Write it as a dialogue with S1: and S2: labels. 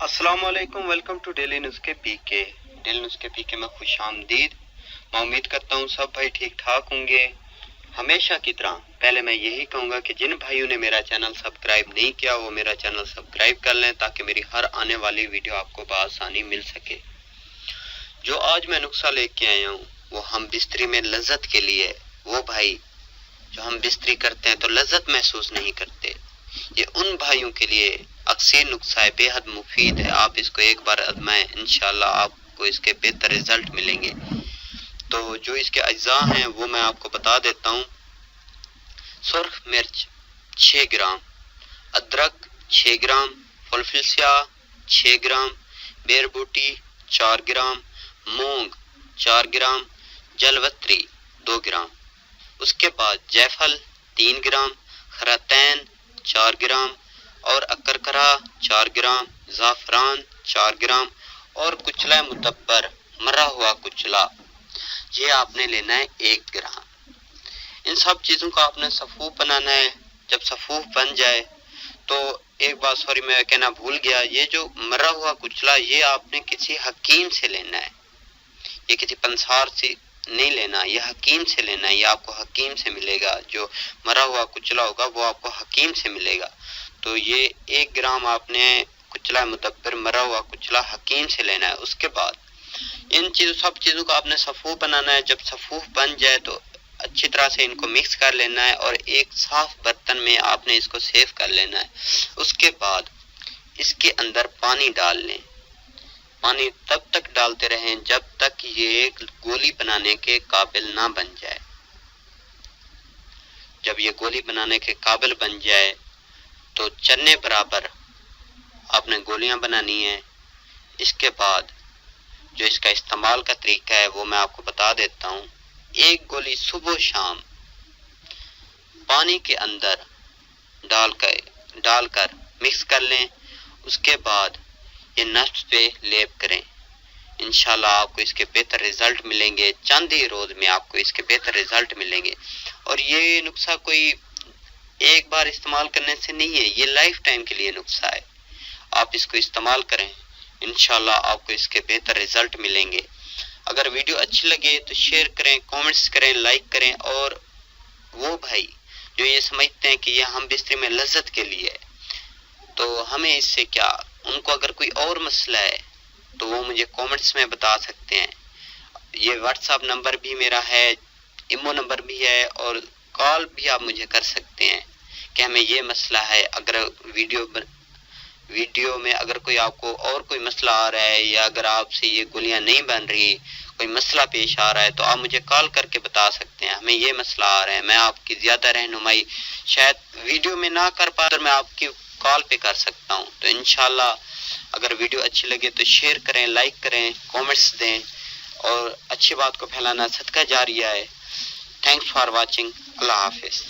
S1: अस्सलाम वालेकुम, welcome to daily नुस्खे पीके। डेली नुस्खे पीके में खुश आमदीद। मैं उम्मीद करता हूँ सब भाई ठीक ठाक होंगे। हमेशा की तरह पहले मैं यही कहूँगा कि जिन भाइयों ने मेरा चैनल सब्सक्राइब नहीं किया वो मेरा चैनल सब्सक्राइब कर लें ताकि मेरी हर आने वाली वीडियो आपको बआसानी मिल सके। जो आज मैं नुस्खा लेके आया हूँ वो हम बिस्तरी में लज्जत के लिए, वो भाई जो हम बिस्तरी करते हैं तो लज्जत महसूस नहीं करते, ये उन भाइयों के लिए अक्सर नुस्खा है, बेहद मुफीद है। आप इसको एक बार आजमाएं, इंशाल्लाह आपको इसके बेहतर रिजल्ट मिलेंगे। तो जो इसके अज्जा हैं वो मैं आपको बता देता हूँ। सुर्ख मिर्च 6 ग्राम, अदरक 6 ग्राम, फुलफिल स्याह 6 ग्राम, बेरबूटी 4 ग्राम, मूंग 4 ग्राम, जलवत्री 2 ग्राम। उसके बाद जायफल 3 ग्राम, खरातैन 4 ग्राम और अकरकरा 4 ग्राम, ज़ाफ़रान 4 ग्राम और कुचला मुतब्बर मरा हुआ कुचला ये आपने लेना है 1 ग्राम। इन सब चीज़ों का आपने सफ़ूफ बनाना है। जब सफ़ूफ बन जाए तो एक बात सॉरी मैं कहना भूल गया, ये जो मरा हुआ कुचला ये आपने किसी हकीम से लेना है, ये किसी पंसार से नहीं लेना, ये हकीम से लेना है। ये आपको हकीम से मिलेगा, जो मरा हुआ कुचला होगा वो आपको हकीम से मिलेगा। तो ये 1 ग्राम आपने कुचला मुतब्बर मरा हुआ कुचला हकीम से लेना है। उसके बाद इन सब चीज़ों का आपने सफ़ूफ बनाना है। जब सफ़ूफ बन जाए तो अच्छी तरह से इनको मिक्स कर लेना है और एक साफ बर्तन में आपने इसको सेव कर लेना है। उसके बाद इसके अंदर पानी डाल लें। पानी तब तक डालते रहें जब तक ये गोली बनाने के काबिल ना बन जाए। जब ये गोली बनाने के काबिल बन जाए तो चन्ने बराबर आपने गोलियां बनानी है। इसके बाद जो इसका इस्तेमाल का तरीका है वो मैं आपको बता देता हूँ। 1 गोली सुबह शाम पानी के अंदर डालकर मिक्स कर लें। उसके बाद ये नफ्स पे लेप करें, इंशाल्लाह आपको इसके बेहतर रिजल्ट मिलेंगे। चंद ही रोज में आपको इसके बेहतर रिजल्ट मिलेंगे। और ये नुस्खा कोई एक बार इस्तेमाल करने से नहीं है, ये लाइफ टाइम के लिए नुस्खा है। आप इसको इस्तेमाल करें, इंशाल्लाह आपको इसके बेहतर रिजल्ट मिलेंगे। अगर वीडियो अच्छी लगे तो शेयर करें, कमेंट्स करें, लाइक करें। और वो भाई जो ये समझते हैं कि ये हम बिस्तरी में लज्जत के लिए है तो हमें इससे क्या, उनको अगर कोई और मसला है तो वो मुझे कमेंट्स में बता सकते हैं। ये व्हाट्सएप नंबर भी मेरा है, इमो नंबर भी है और कॉल भी आप मुझे कर सकते हैं कि हमें ये मसला है। अगर वीडियो में अगर कोई आपको और कोई मसला आ रहा है या अगर आपसे ये गोलियां नहीं बन रही, कोई मसला पेश आ रहा है तो आप मुझे कॉल करके बता सकते हैं हमें ये मसला आ रहा है। मैं आपकी ज़्यादा रहनुमाई शायद वीडियो में ना कर पाया तो मैं आपकी कॉल पे कर सकता हूँ। तो इंशाल्लाह अगर वीडियो अच्छी लगे तो शेयर करें, लाइक करें, कमेंट्स दें और अच्छी बात को फैलाना सदका जारिया है। Thanks for watching. अल्लाह हाफिज़।